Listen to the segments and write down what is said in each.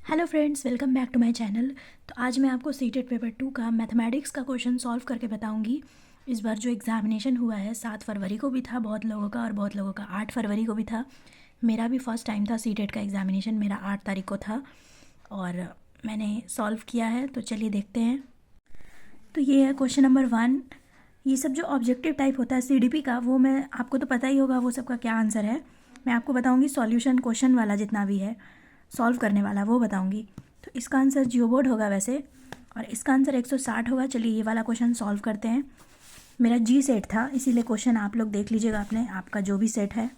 Hello friends, welcome back to my channel. तो आज मैं आपको सीटेट पेपर 2 का मैथमेटिक्स का क्वेश्चन सॉल्व करके बताऊंगी। इस बार जो एग्ज़ामिनेशन हुआ है 7 फरवरी को भी था बहुत लोगों का, और बहुत लोगों का 8 फरवरी को भी था। मेरा भी फर्स्ट टाइम था सीटेट का एग्ज़ामिनेशन, मेरा 8 तारीख को था और मैंने सॉल्व किया है। तो चलिए देखते हैं। तो ये है क्वेश्चन नंबर 1। ये सब जो ऑब्जेक्टिव टाइप होता है सीडीपी का, वो मैं आपको तो पता ही होगा वो सबका क्या आंसर है। मैं आपको बताऊंगी सॉल्यूशन, क्वेश्चन वाला जितना भी है सॉल्व करने वाला वो बताऊंगी। तो इसका आंसर जियोबोर्ड होगा वैसे, और इसका आंसर 160 होगा। चलिए ये वाला क्वेश्चन सॉल्व करते हैं। मेरा जी सेट था, इसीलिए क्वेश्चन आप लोग देख लीजिएगा अपने आपका जो भी सेट है।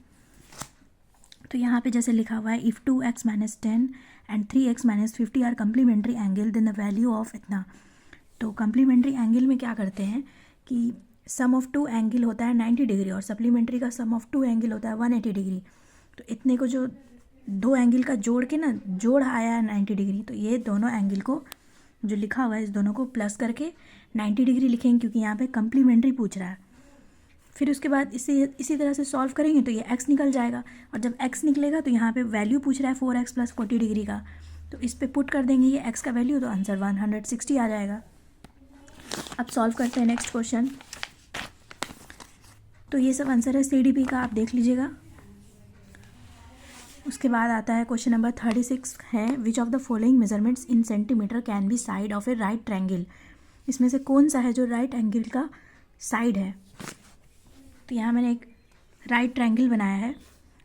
तो यहाँ पे जैसे लिखा हुआ है, if 2x - 10 and 3x - 50 are complementary angle then the value of इतना। तो कम्प्लीमेंट्री एंगल में क्या करते हैं कि सम ऑफ टू एंगल होता है 90 डिग्री और सप्लीमेंट्री का सम ऑफ टू एंगल होता है 180 डिग्री। तो इतने को जो दो एंगल का जोड़ के ना जोड़ आया है 90 डिग्री, तो ये दोनों एंगल को जो लिखा हुआ है इस दोनों को प्लस करके 90 डिग्री लिखेंगे, क्योंकि यहाँ पे कम्प्लीमेंट्री पूछ रहा है। फिर उसके बाद इसी तरह से सॉल्व करेंगे तो ये x निकल जाएगा, और जब x निकलेगा तो यहाँ पे वैल्यू पूछ रहा है 4x + 40 डिग्री का। तो इस पे पुट कर देंगे ये x का वैल्यू, तो आंसर 160 आ जाएगा। अब सॉल्व करते हैं नेक्स्ट क्वेश्चन। तो ये सब आंसर है सीडीपी का, आप देख लीजिएगा। उसके बाद आता है क्वेश्चन नंबर 36 है, which of the following measurements in centimetre can be side of A right triangle. इसमें से कौन सा है जो राइट एंगल का साइड है। तो यहाँ मैंने एक राइट ट्रायंगल बनाया है,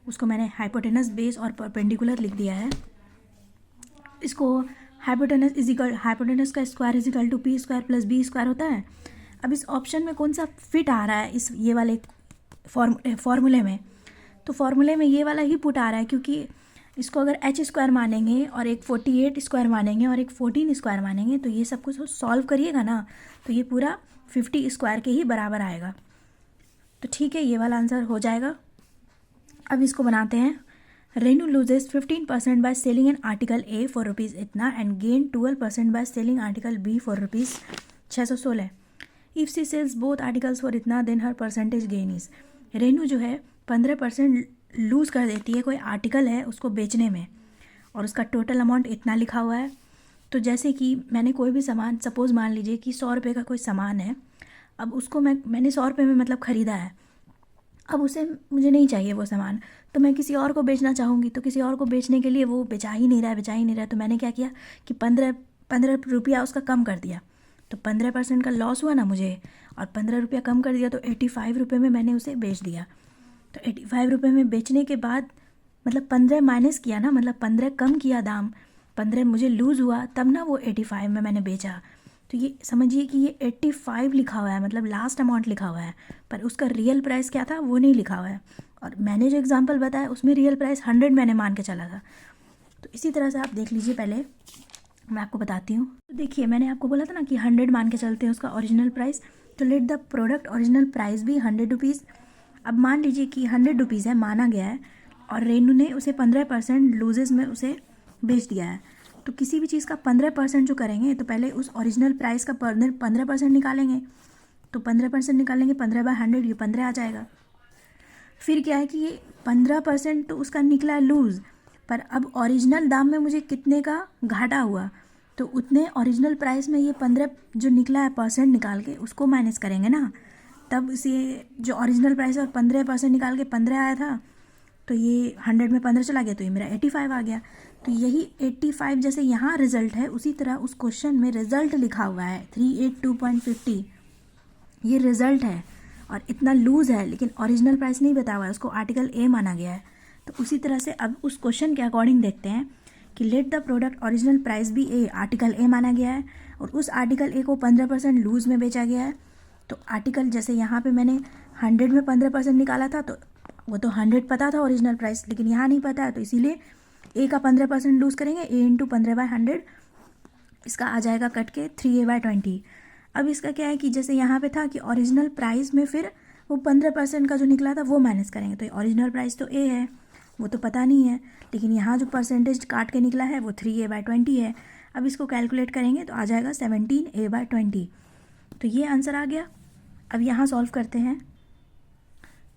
उसको मैंने हाइपोटेनस, बेस और परपेंडिकुलर लिख दिया है। इसको हाइपोटेनस का square equal to P square plus B square होता है। अब इस ऑप्शन में कौन सा फिट आ रहा है इस ये वाले फॉर्मूले में, तो फॉर्मूले में ये वाला ही पुट आ रहा है, क्योंकि इसको अगर एच स्क्वायर मानेंगे और एक 48 स्क्वायर मानेंगे और एक 14 स्क्वायर मानेंगे, तो ये सब कुछ सॉल्व करिएगा ना, तो ये पूरा 50 स्क्वायर के ही बराबर आएगा। तो ठीक है, ये वाला आंसर हो जाएगा। अब इसको बनाते हैं। Renu loses 15% by selling an article A for rupees इतना and gain 12% by selling article B for rupees 616। If C sells both articles for इतना then her percentage gain is. Renu जो है 15% लूज़ कर देती है, कोई आर्टिकल है उसको बेचने में, और उसका टोटल अमाउंट इतना लिखा हुआ है। तो जैसे कि मैंने कोई भी सामान, सपोज़ मान लीजिए कि 100 रुपये का कोई सामान है, अब उसको मैंने 100 रुपये में मतलब ख़रीदा है। अब उसे मुझे नहीं चाहिए वो सामान, तो मैं किसी और को बेचना चाहूँगी, तो किसी और को बेचने के लिए वो बेचा ही नहीं रहा है। तो मैंने क्या किया कि 15 रुपया उसका कम कर दिया, तो 15% का लॉस हुआ ना मुझे, और 15 रुपया कम कर दिया तो 85 रुपये में मैंने उसे बेच दिया। तो 85 रुपये में बेचने के बाद मतलब 15 माइनस किया ना, मतलब 15 कम किया दाम, 15 मुझे लूज़ हुआ, तब ना वो 85 में मैंने बेचा। तो ये समझिए कि ये 85 लिखा हुआ है, मतलब लास्ट अमाउंट लिखा हुआ है, पर उसका रियल प्राइस क्या था वो नहीं लिखा हुआ है। और मैंने जो एग्जांपल बताया उसमें रियल प्राइस 100 मैंने मान के चला था। तो इसी तरह से आप देख लीजिए, पहले मैं आपको बताती हूँ। तो देखिए, मैंने आपको बोला था ना कि 100 मान के चलते हैं उसका ओरिजिनल प्राइस, तो let the product original price भी 100 रुपीज़। अब मान लीजिए कि 100 रुपीज़ है, माना गया है, और रेनू ने उसे 15% लूजेस में उसे बेच दिया है। तो किसी भी चीज़ का 15% जो करेंगे, तो पहले उस ओरिजिनल प्राइस का 15% निकालेंगे। तो 15% निकालेंगे, 15/100 ये 15 आ जाएगा। फिर क्या है कि ये 15% तो उसका निकला है लूज़, पर अब ओरिजिनल दाम में मुझे कितने का घाटा हुआ, तो उतने ओरिजिनल प्राइस में ये 15 जो निकला है परसेंट निकाल के उसको माइनस करेंगे ना, तब इसे जो ओरिजिनल प्राइस है और 15% निकाल के 15 आया था, तो ये 100 में 15 चला गया, तो ये मेरा 85 आ गया। तो यही 85 जैसे यहाँ रिजल्ट है, उसी तरह उस क्वेश्चन में रिजल्ट लिखा हुआ है 382.50, ये रिजल्ट है, और इतना लूज़ है, लेकिन ओरिजिनल प्राइस नहीं बताया हुआ है, उसको आर्टिकल ए माना गया है। तो उसी तरह से अब उस क्वेश्चन के अकॉर्डिंग देखते हैं कि let the product original price भी ए, आर्टिकल ए माना गया है, और उस आर्टिकल ए को 15% लूज़ में बेचा गया है। तो आर्टिकल जैसे यहाँ पे मैंने 100 में 15% निकाला था, तो वो तो 100 पता था ओरिजिनल प्राइस, लेकिन यहाँ नहीं पता है, तो इसीलिए ए का 15% लूज़ करेंगे, ए इंटू 15/100, इसका आ जाएगा कट के 3a/20। अब इसका क्या है कि जैसे यहाँ पे था कि ओरिजिनल प्राइस में फिर वो 15% का जो निकला था वो माइनस करेंगे, तो ओरिजिनल प्राइस तो ए है, वो तो पता नहीं है, लेकिन यहाँ जो परसेंटेज काट के निकला है वो 3a/20 है। अब इसको कैलकुलेट करेंगे तो आ जाएगा 17a/20। तो ये आंसर आ गया। अब यहाँ सॉल्व करते हैं।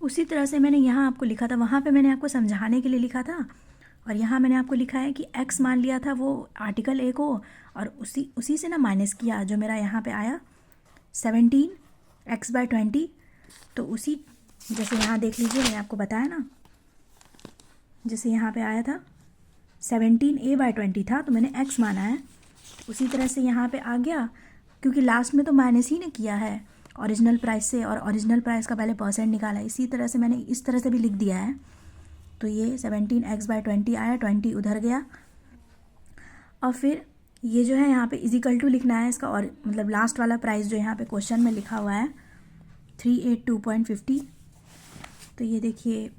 उसी तरह से मैंने यहाँ आपको लिखा था, वहाँ पे मैंने आपको समझाने के लिए लिखा था, और यहाँ मैंने आपको लिखा है कि x मान लिया था वो आर्टिकल ए को, और उसी से ना माइनस किया जो मेरा यहाँ पे आया 17x/20। तो उसी जैसे यहाँ देख लीजिए, मैंने आपको बताया ना, जैसे यहाँ पे आया था 17a/20 था, तो मैंने x माना है। उसी तरह से यहाँ पे आ गया, क्योंकि लास्ट में तो माइनस ही ने किया है ओरिजिनल प्राइस से, और ओरिजिनल प्राइस का पहले परसेंट निकाला है। इसी तरह से मैंने इस तरह से भी लिख दिया है। तो ये 17x/20 आया, 20 उधर गया, और फिर ये जो है यहाँ पे इजिकल टू लिखना है इसका, और मतलब लास्ट वाला प्राइस जो यहाँ पे क्वेश्चन में लिखा हुआ है 382.50। तो ये देखिए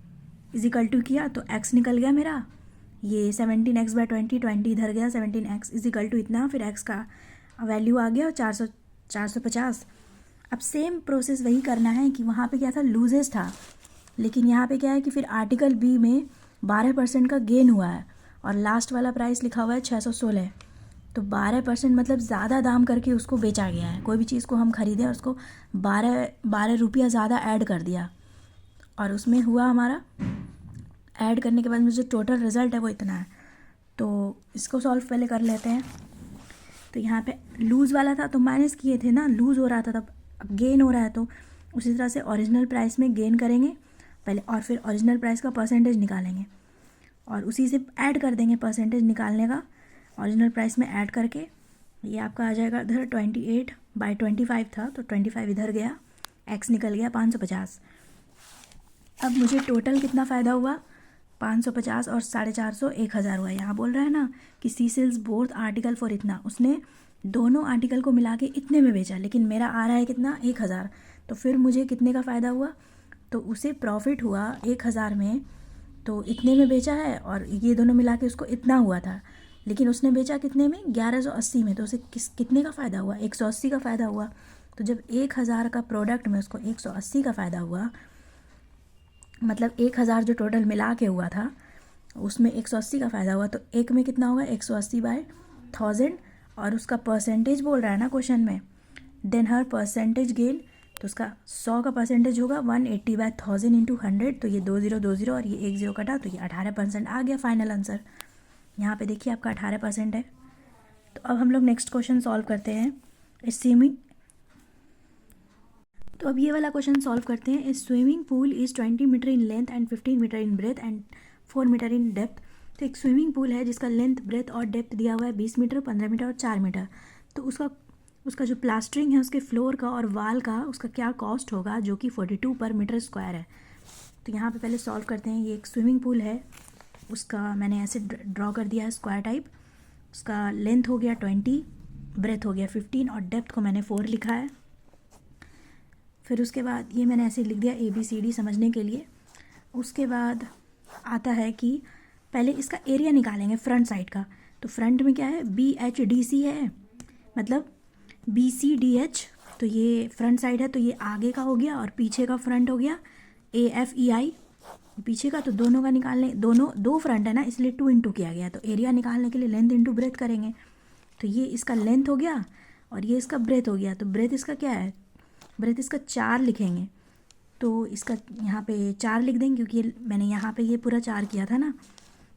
इजिकल टू किया तो x निकल गया मेरा, ये 17x/20, 20 इधर गया, 17x इजिकल टू इतना, फिर x का वैल्यू आ गया 450। अब सेम प्रोसेस वही करना है कि वहाँ पे क्या था, लूजेस था, लेकिन यहाँ पे क्या है कि फिर आर्टिकल बी में 12% का गेन हुआ है, और लास्ट वाला प्राइस लिखा हुआ है 616। तो 12% मतलब ज़्यादा दाम करके उसको बेचा गया है। कोई भी चीज़ को हम खरीदें और उसको 12 रुपया ज़्यादा ऐड कर दिया, और उसमें हुआ हमारा, ऐड करने के बाद में जो टोटल रिज़ल्ट है वो इतना है। तो इसको सॉल्व पहले कर लेते हैं। तो यहाँ पे लूज़ वाला था तो माइनस किए थे ना, लूज़ हो रहा था तब, अब गेन हो रहा है, तो उसी तरह से ओरिजिनल प्राइस में गेन करेंगे पहले, और फिर ओरिजिनल प्राइस का परसेंटेज निकालेंगे, और उसी से ऐड कर देंगे परसेंटेज निकालने का, ओरिजिनल प्राइस में ऐड करके ये आपका आ जाएगा इधर 28/25 था, तो 25 इधर गया, x निकल गया 550। अब मुझे टोटल कितना फ़ायदा हुआ, 550 और 450, 1000 हुआ। यहाँ बोल रहा है ना कि सी सेल्स बोथ आर्टिकल फॉर इतना, उसने दोनों आर्टिकल को मिला के इतने में बेचा, लेकिन मेरा आ रहा है कितना, 1000। तो फिर मुझे कितने का फ़ायदा हुआ, तो उसे प्रॉफिट हुआ 1000 में, तो इतने में बेचा है, और ये दोनों मिला के उसको इतना हुआ था, लेकिन उसने बेचा कितने में, 1180 में। तो उसे कितने का फ़ायदा हुआ, 180 का फ़ायदा हुआ। तो जब 1000 का प्रोडक्ट में उसको 180 का फ़ायदा हुआ, मतलब 1000 जो टोटल मिला के हुआ था उसमें 180 का फ़ायदा हुआ, तो एक में कितना होगा, 180/1000, और उसका परसेंटेज बोल रहा है ना क्वेश्चन में, देन हर परसेंटेज गेन, तो उसका 100 का परसेंटेज होगा 180/1000 × 100। तो ये 2020 और ये 10 कटा, तो ये 18% आ गया फाइनल आंसर। यहाँ पे देखिए आपका 18% है। तो अब हम लोग नेक्स्ट क्वेश्चन सॉल्व करते हैं। स्विमिंग, तो अब ये वाला क्वेश्चन सॉल्व करते हैं। Swimming pool is 20 metre in length and 15 metre in breadth and 4 metre in depth. तो एक स्विमिंग पूल है जिसका लेंथ, ब्रेथ और डेप्थ दिया हुआ है 20 मीटर, 15 मीटर और 4 मीटर। तो उसका जो प्लास्टरिंग है उसके फ्लोर का और वाल का, उसका क्या कॉस्ट होगा, जो कि 42 पर मीटर स्क्वायर है। तो यहाँ पे पहले सॉल्व करते हैं। ये एक स्विमिंग पूल है, उसका मैंने ऐसे ड्रॉ कर दिया है स्क्वायर टाइप। उसका लेंथ हो गया 20, ब्रेथ हो गया 15 और डेप्थ को मैंने 4 लिखा है। फिर उसके बाद ये मैंने ऐसे लिख दिया ABCD समझने के लिए। उसके बाद आता है कि पहले इसका एरिया निकालेंगे फ्रंट साइड का। तो फ्रंट में क्या है, BHDC है, मतलब BCDH। तो ये फ्रंट साइड है, तो ये आगे का हो गया, और पीछे का फ्रंट हो गया AFEI पीछे का। तो दोनों का निकालने, दो फ्रंट है ना, इसलिए 2 × किया गया। तो एरिया निकालने के लिए लेंथ × ब्रेथ करेंगे। तो ये इसका लेंथ हो गया और ये इसका ब्रेथ हो गया। तो ब्रेथ इसका क्या है, ब्रेथ इसका 4 लिखेंगे। तो इसका यहाँ पे 4 लिख देंगे, क्योंकि मैंने यहाँ पे ये पूरा 4 किया था ना,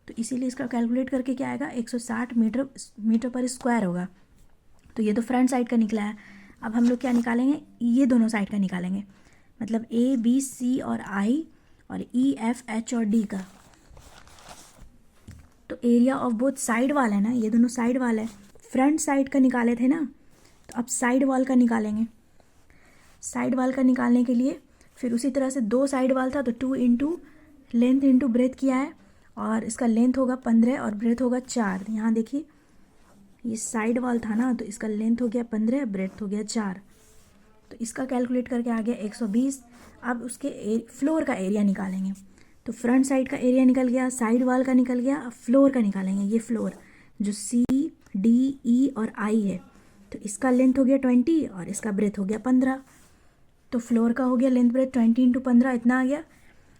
तो इसीलिए इसका कैलकुलेट करके क्या आएगा, 160 मीटर पर स्क्वायर होगा। तो ये तो फ्रंट साइड का निकला है। अब हम लोग क्या निकालेंगे, ये दोनों साइड का निकालेंगे, मतलब ABC और I और EFH और D का। तो एरिया ऑफ बोथ साइड वाल है ना, ये दोनों साइड वाल है। फ्रंट साइड का निकाले थे ना, तो अब साइड वॉल का निकालेंगे। साइड वॉल का निकालने के लिए फिर उसी तरह से 2 साइड वॉल था, तो 2 × लेंथ × ब्रेथ किया है, और इसका लेंथ होगा 15 और ब्रेथ होगा 4। यहाँ देखिए ये साइड वॉल था ना, तो इसका लेंथ हो गया 15, ब्रेथ हो गया 4। तो इसका कैलकुलेट करके आ गया 120। अब उसके फ्लोर का एरिया निकालेंगे। तो फ्रंट साइड का एरिया निकल गया, साइड वॉल का निकल गया, अब फ्लोर का निकालेंगे। ये फ्लोर जो CDE और I है, तो इसका लेंथ हो गया 20 और इसका ब्रेथ हो गया 15। तो फ्लोर का हो गया लेंथ ब्रेथ 20 × 15 इतना आ गया।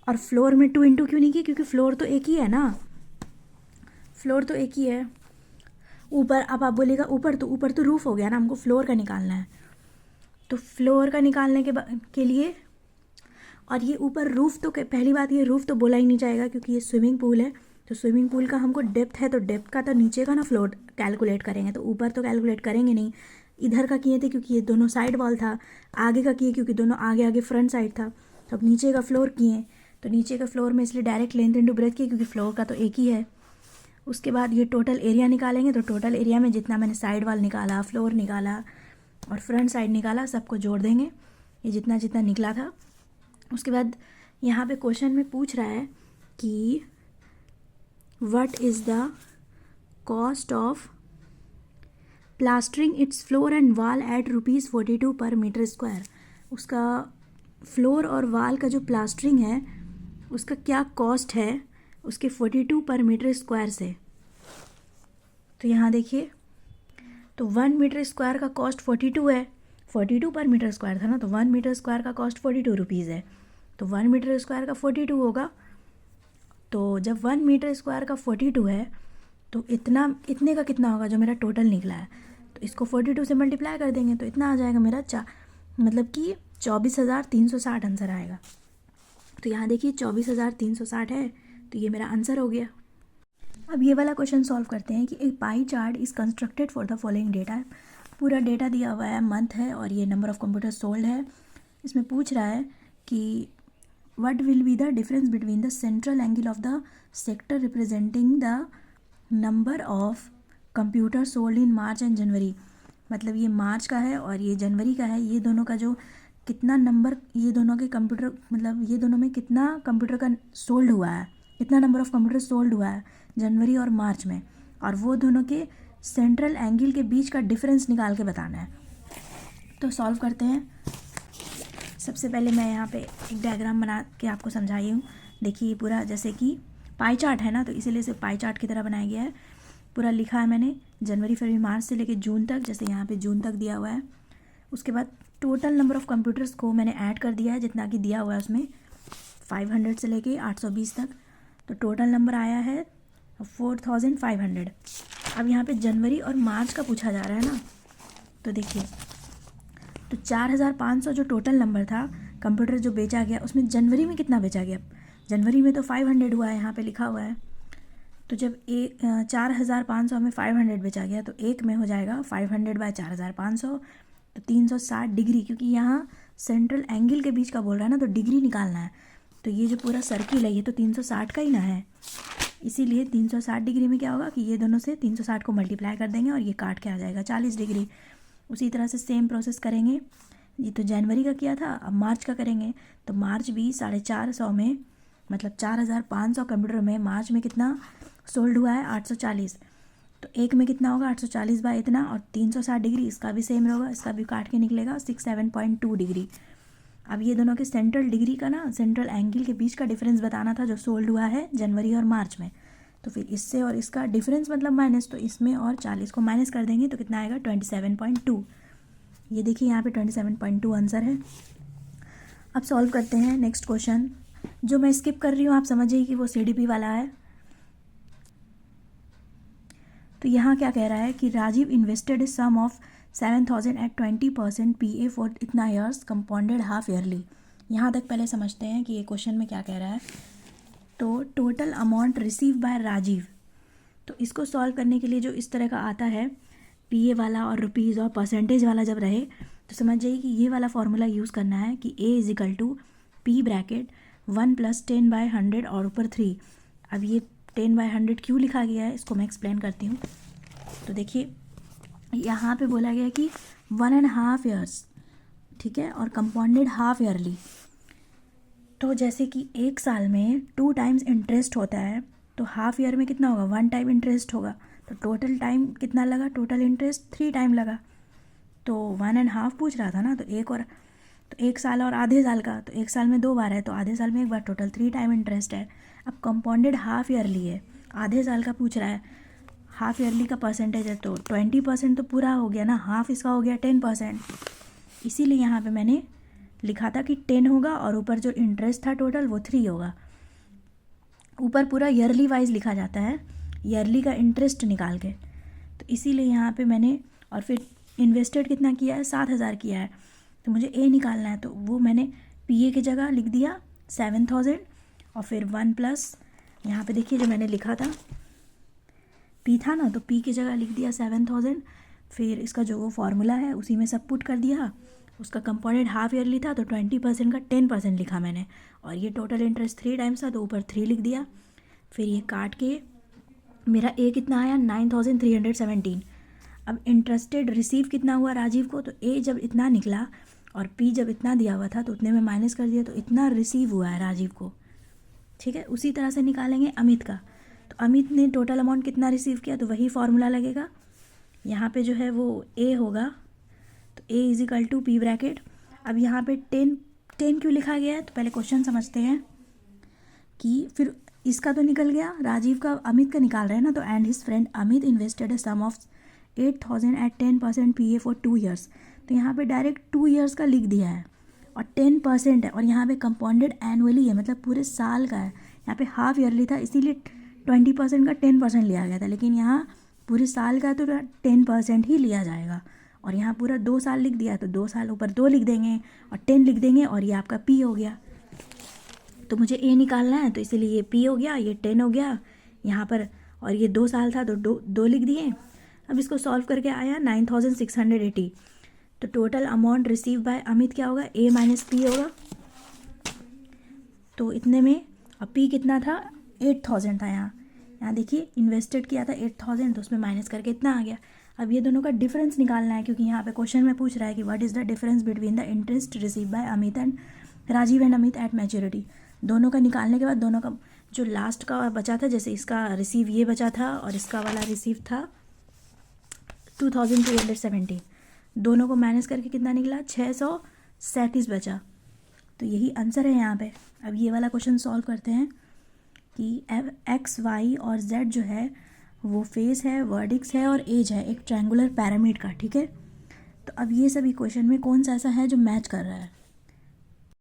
और फ्लोर में 2 × क्यों नहीं किया, क्योंकि फ्लोर तो एक ही है ना, फ्लोर तो एक ही है। ऊपर, अब आप बोलिएगा ऊपर तो रूफ हो गया ना, हमको फ्लोर का निकालना है। तो फ्लोर का निकालने के लिए, और ये ऊपर रूफ, तो पहली बात ये रूफ तो बोला ही नहीं जाएगा क्योंकि ये स्विमिंग पूल है, तो स्विमिंग पूल का हमको डेप्थ है, तो डेप्थ का तो नीचे का ना फ्लोर कैलकुलेट करेंगे, तो ऊपर तो कैलकुलेट करेंगे नहीं। इधर का किए थे क्योंकि ये दोनों साइड वॉल था, आगे का किए क्योंकि दोनों आगे आगे फ्रंट साइड था। तो अब नीचे का फ्लोर किए, तो नीचे का फ्लोर में इसलिए डायरेक्ट लेंथ इंटू ब्रेथ किए क्योंकि फ्लोर का तो एक ही है। उसके बाद ये टोटल एरिया निकालेंगे, तो टोटल एरिया में जितना मैंने साइड वॉल निकाला, फ्लोर निकाला और फ्रंट साइड निकाला, सबको जोड़ देंगे, ये जितना जितना निकला था। उसके बाद यहाँ पे क्वेश्चन में पूछ रहा है कि what is the cost of plastering it's floor and wall at ₹42 पर मीटर स्क्वायर। उसका फ्लोर और वॉल का जो प्लास्टरिंग है उसका क्या कॉस्ट है उसके 42 पर मीटर स्क्वायर से। तो यहाँ देखिए, तो 1 मीटर स्क्वायर का कॉस्ट 42 है, 42 पर मीटर स्क्वायर था ना, तो 1 मीटर स्क्वायर का कॉस्ट 42 रुपीज़ है, तो 1 मीटर स्क्वायर का 42 होगा। तो जब 1 मीटर स्क्वायर का 42 है तो इतने का कितना होगा जो मेरा टोटल निकला है, तो इसको 42 से मल्टीप्लाई कर देंगे तो इतना आ जाएगा मेरा मतलब कि 24,360 आंसर आएगा। तो यहाँ देखिए 24,360 है, तो ये मेरा आंसर हो गया। अब ये वाला क्वेश्चन सॉल्व करते हैं कि एक pie chart is constructed for the following data. पूरा डेटा दिया हुआ है, मंथ है और ये नंबर ऑफ़ कंप्यूटर सोल्ड है। इसमें पूछ रहा है कि what will be the difference between the central angle of the sector representing the number of computer sold in March and January. मतलब ये मार्च का है और ये जनवरी का है, ये दोनों का जो कितना नंबर, ये दोनों के कंप्यूटर, मतलब ये दोनों में कितना कंप्यूटर का सोल्ड हुआ है, कितना नंबर ऑफ़ कंप्यूटर सोल्ड हुआ है जनवरी और मार्च में, और वो दोनों के सेंट्रल एंगल के बीच का डिफरेंस निकाल के बताना है। तो सॉल्व करते हैं। सबसे पहले मैं यहाँ पे एक डायग्राम बना के आपको समझाई हूँ। देखिए पूरा जैसे कि पाई चार्ट है ना, तो इसीलिए इसे पाई चार्ट की तरह बनाया गया है। पूरा लिखा है मैंने जनवरी फरवरी मार्च से लेके जून तक, जैसे यहाँ पे जून तक दिया हुआ है। उसके बाद टोटल नंबर ऑफ़ कंप्यूटर्स को मैंने ऐड कर दिया है, जितना कि दिया हुआ है उसमें 500 से लेके 820 तक, तो टोटल नंबर आया है 4500। अब यहाँ पे जनवरी और मार्च का पूछा जा रहा है ना, तो देखिए, तो 4500 जो टोटल नंबर था कंप्यूटर जो बेचा गया, उसमें जनवरी में कितना बेचा गया, जनवरी में तो 500 हुआ है, यहाँ पे लिखा हुआ है। तो जब 4500 में 500 बेचा गया, तो एक में हो जाएगा 500 बाय 4500, तो 360 डिग्री, क्योंकि यहाँ सेंट्रल एंगल के बीच का बोल रहा है ना, तो डिग्री निकालना है। तो ये जो पूरा सर्किल है ये तो 360 का ही ना है, इसीलिए 360 डिग्री में क्या होगा कि ये दोनों से 360 को मल्टीप्लाई कर देंगे और ये काट के आ जाएगा 40 डिग्री। उसी तरह से सेम प्रोसेस करेंगे। ये तो जनवरी का किया था, अब मार्च का करेंगे। तो मार्च भी 450 में, मतलब 4500 कंप्यूटर में मार्च में कितना सोल्ड हुआ है 840, तो एक में कितना होगा 840 बाय इतना, और 360 डिग्री इसका भी सेम होगा, इसका भी काट के निकलेगा 67.2 डिग्री। अब ये दोनों के सेंट्रल डिग्री का ना, सेंट्रल एंगल के बीच का डिफरेंस बताना था जो सोल्ड हुआ है जनवरी और मार्च में। तो फिर इससे और इसका डिफरेंस मतलब माइनस, तो इसमें और 40 को माइनस कर देंगे तो कितना आएगा 27.2। ये देखिए यहाँ पे 27.2 आंसर है। अब सॉल्व करते हैं नेक्स्ट क्वेश्चन। जो मैं स्किप कर रही हूँ आप समझिए कि वो CDP वाला है। तो यहाँ क्या कह रहा है कि Rajiv invested sum of 7000 at 20% PA for इतना ईयर्स कंपाउंडेड हाफ ईयरली। यहाँ तक पहले समझते हैं कि ये क्वेश्चन में क्या कह रहा है। तो total amount receive by Rajiv, तो इसको सॉल्व करने के लिए जो इस तरह का आता है PA वाला और रुपीज़ और परसेंटेज वाला जब रहे, तो समझ जाइए कि ये वाला फॉर्मूला यूज़ करना है कि A is equal to P bracket 1 + 10/100 और ऊपर 3। अब ये 10/100 क्यों लिखा गया है इसको मैं एक्सप्लेन करती हूँ। तो देखिए यहाँ पे बोला गया कि 1.5 ईयर्स, ठीक है, और कंपाउंडेड हाफ ईयरली। तो जैसे कि एक साल में 2 टाइम्स इंटरेस्ट होता है, तो हाफ ईयर में कितना होगा 1 टाइम इंटरेस्ट होगा, तो टोटल टाइम कितना लगा, टोटल इंटरेस्ट 3 टाइम लगा। तो 1.5 पूछ रहा था ना, तो एक साल और आधे साल का, तो एक साल में 2 बार है, तो आधे साल में एक बार, टोटल 3 टाइम इंटरेस्ट है। अब कंपाउंडेड हाफ ईयरली है, आधे साल का पूछ रहा है, हाफ ईयरली का परसेंटेज है, तो 20% तो पूरा हो गया ना, हाफ इसका हो गया 10%। इसीलिए यहाँ पे मैंने लिखा था कि 10 होगा और ऊपर जो इंटरेस्ट था टोटल वो 3 होगा। ऊपर पूरा ईयरली वाइज लिखा जाता है, ईयरली का इंटरेस्ट निकाल के, तो इसीलिए यहाँ पे मैंने, और फिर इन्वेस्टेड कितना किया है 7000 किया है, तो मुझे A निकालना है, तो वो मैंने PA की जगह लिख दिया 7000 और फिर 1 + यहाँ पे देखिए जो मैंने लिखा था पी था ना, तो पी की जगह लिख दिया 7000, फिर इसका जो वो फार्मूला है उसी में सब पुट कर दिया। उसका कंपोनेंट हाफ ईयरली था तो 20% का 10% लिखा मैंने, और ये टोटल इंटरेस्ट 3 टाइम्स था तो ऊपर 3 लिख दिया। फिर ये काट के मेरा ए कितना आया 9317। अब इंटरेस्टेड रिसीव कितना हुआ राजीव को, तो ए जब इतना निकला और पी जब इतना दिया हुआ था तो उतने में माइनस कर दिया, तो इतना रिसीव हुआ है राजीव को। ठीक है, उसी तरह से निकालेंगे अमित का। तो अमित ने टोटल अमाउंट कितना रिसीव किया, तो वही फार्मूला लगेगा। यहाँ पे जो है वो ए होगा, तो A is equal to P bracket. अब यहाँ पे 10 क्यों लिखा गया है, तो पहले क्वेश्चन समझते हैं कि फिर इसका तो निकल गया, राजीव का अमित का निकाल रहे हैं ना, तो and his friend Amit invested a sum of 8000 at 10% PA for 2 years. तो यहाँ पे डायरेक्ट 2 ईयर्स का लिख दिया है और 10% है, और यहाँ पे कंपाउंडेड एनुअली है, मतलब पूरे साल का है। यहाँ पे हाफ ईयरली था इसीलिए 20% का 10% लिया गया था, लेकिन यहाँ पूरे साल का तो 10% ही लिया जाएगा। और यहाँ पूरा 2 साल लिख दिया, तो 2 साल ऊपर 2 लिख देंगे और 10 लिख देंगे, और ये आपका पी हो गया। तो मुझे ए निकालना है, तो इसीलिए ये पी हो गया, ये 10 हो गया यहाँ पर, और ये 2 साल था तो दो लिख दिए। अब इसको सॉल्व करके आया 9680। तो total amount receive by Amit क्या होगा, ए माइनस पी होगा। तो इतने में अब पी कितना था 8000 था। यहाँ देखिए इन्वेस्टेड किया था 8000, तो उसमें माइनस करके इतना आ गया। अब ये दोनों का डिफरेंस निकालना है, क्योंकि यहाँ पे क्वेश्चन में पूछ रहा है कि what is the difference between the interest receive by Amit and Rajiv and Amit at maturity. दोनों का निकालने के बाद दोनों का जो लास्ट का बचा था, जैसे इसका रिसीव ये बचा था और इसका वाला रिसीव था 2317, दोनों को माइनस करके कितना निकला 637 बचा। तो यही आंसर है यहाँ पे। अब ये वाला क्वेश्चन सॉल्व करते हैं कि एक्स वाई और जेड जो है वो फेस है, वर्डिक्स है और एज है एक ट्रायंगुलर पिरामिड का। ठीक है, तो अब ये सब इक्वेशन में कौन सा ऐसा है जो मैच कर रहा है।